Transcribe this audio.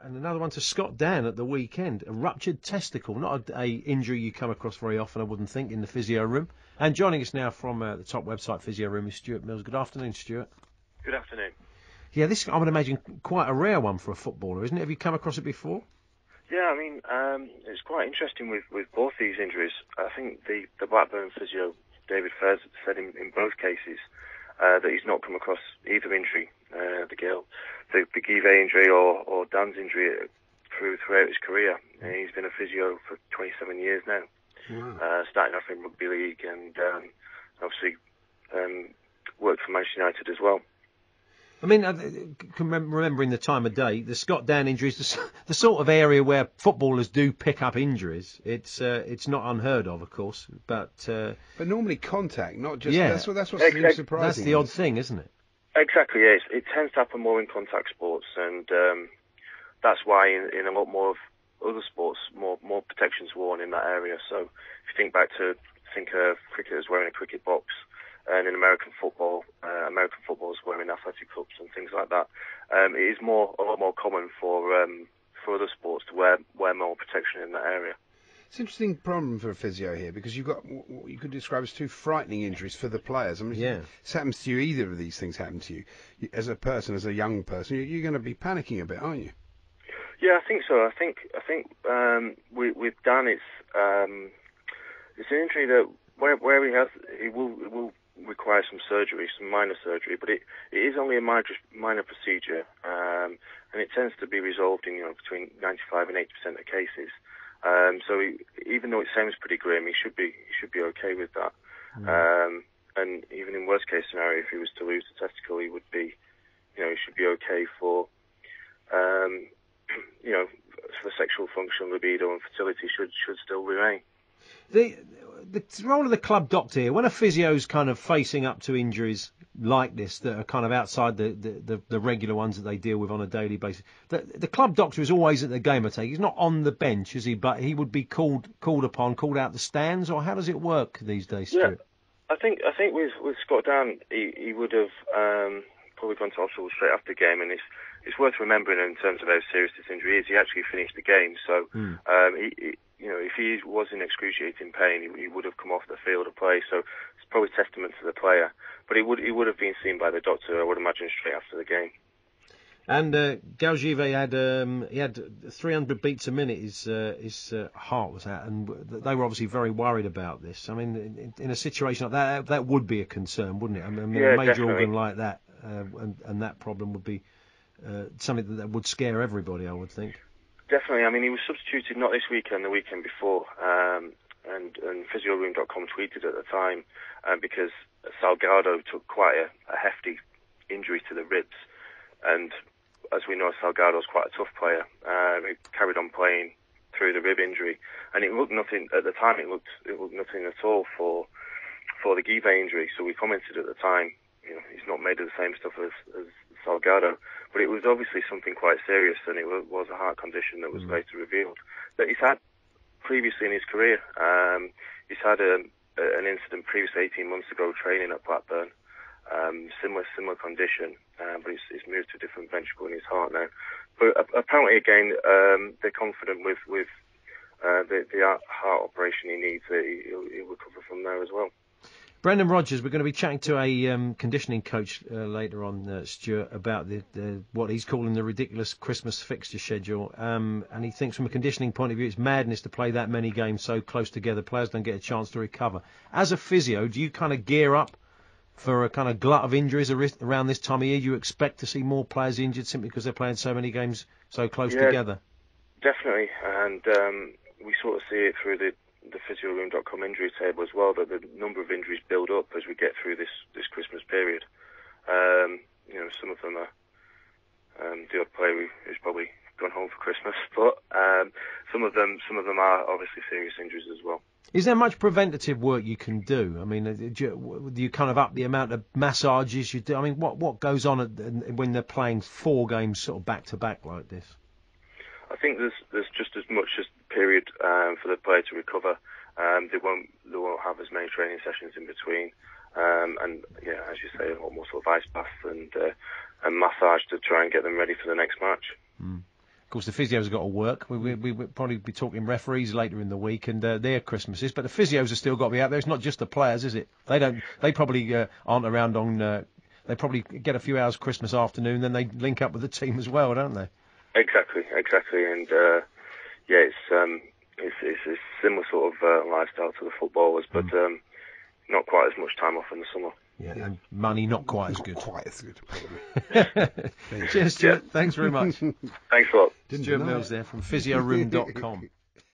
And another one to Scott Dann at the weekend, a ruptured testicle, not a injury you come across very often, I wouldn't think, in the physio room. And joining us now from the top website, Physio Room, is Stuart Mills. Good afternoon, Stuart. Good afternoon. Yeah, this, I would imagine, quite a rare one for a footballer, isn't it? Have you come across it before? Yeah, I mean, it's quite interesting with both these injuries. I think the Blackburn physio, David Fairs, said in both cases that he's not come across either injury, the Give injury or Dan's injury throughout his career. He's been a physio for 27 years now, starting off in rugby league and obviously worked for Manchester United as well. I mean, remembering the time of day, the Scott Dann injury is the sort of area where footballers do pick up injuries. It's not unheard of course, but normally contact, not just. Yeah. That's what seems surprising. That's the odd thing, isn't it? Exactly. Yes, it tends to happen more in contact sports, and that's why in a lot more of other sports, more protection's worn in that area. So if you think of cricketers wearing a cricket box. And in American football's wearing athletic cups and things like that. It is a lot more common for other sports to wear more protection in that area. It's an interesting problem for a physio here because you've got what you could describe as two frightening injuries for the players. I mean, if this happens to you, either of these things happen to you, as a person, as a young person, you're going to be panicking a bit, aren't you? Yeah, I think so. I think with Dan, it's an injury that where he will require some surgery, some minor surgery, but it is only a minor procedure, and it tends to be resolved in between 95 and 80% of cases. So even though it sounds pretty grim, he should be okay with that. And even in worst case scenario, if he was to lose the testicle, he would be, he should be okay for, for sexual function, libido, and fertility should still remain. The role of the club doctor here, when a physio's kind of facing up to injuries like this that are kind of outside the regular ones that they deal with on a daily basis, the club doctor is always at the game, I take. He's not on the bench, is he? But he would be called out the stands, or how does it work these days, Stuart? Yeah, I think with Scott Dann, he would have probably gone to hospital straight after the game, and it's worth remembering in terms of how serious this injury is. He actually finished the game, so if he was in excruciating pain, he would have come off the field of play. So it's probably testament to the player. But he would have been seen by the doctor, I would imagine, straight after the game. And Gaugive had 300 beats a minute. His heart was at, and they were obviously very worried about this. I mean, in a situation like that would be a concern, wouldn't it? I mean, a major definitely. organ like that, and that problem would be something that would scare everybody, I would think. Definitely. I mean, he was substituted not this weekend, the weekend before, and PhysioRoom.com tweeted at the time because Salgado took quite a hefty injury to the ribs, and as we know, Salgado's quite a tough player. He carried on playing through the rib injury, and it looked nothing at the time. It looked nothing at all for the Give injury. So we commented at the time, he's not made of the same stuff as Salgado, but it was obviously something quite serious, and it was a heart condition that was later revealed that he's had previously in his career. He's had an incident previously 18 months ago training at Blackburn, similar condition, but he's moved to a different ventricle in his heart now. But apparently, again, they're confident with the heart operation he needs that he'll recover from there as well. Brendan Rodgers, we're going to be chatting to a conditioning coach later on, Stuart, about what he's calling the ridiculous Christmas fixture schedule. And he thinks from a conditioning point of view, it's madness to play that many games so close together. Players don't get a chance to recover. As a physio, do you kind of gear up for a kind of glut of injuries around this time of year? Do you expect to see more players injured simply because they're playing so many games so close together? Definitely. And we sort of see it through the PhysioRoom.com injury table as well, that the number of injuries build up as we get through this Christmas period. Some of them are the odd player who's probably gone home for Christmas, but some of them are obviously serious injuries as well. Is there much preventative work you can do? I mean, do you kind of up the amount of massages you do? I mean, what goes on when they're playing 4 games sort of back to back like this? I think there's just as much as period for the player to recover. They won't have as many training sessions in between, and as you say, a lot more sort of ice baths and massage to try and get them ready for the next match. course, the physios have got to work. We'll probably be talking referees later in the week and their Christmases. But the physios have still got to be out there. It's not just the players, is it? They probably aren't around on. They probably get a few hours Christmas afternoon, then they link up with the team as well, don't they? Exactly. And it's a similar sort of lifestyle to the footballers, but not quite as much time off in the summer. Yeah, and money not quite as good. Probably. Cheers, Stuart. Thanks very much. Thanks a lot. Stuart Mills there from PhysioRoom.com.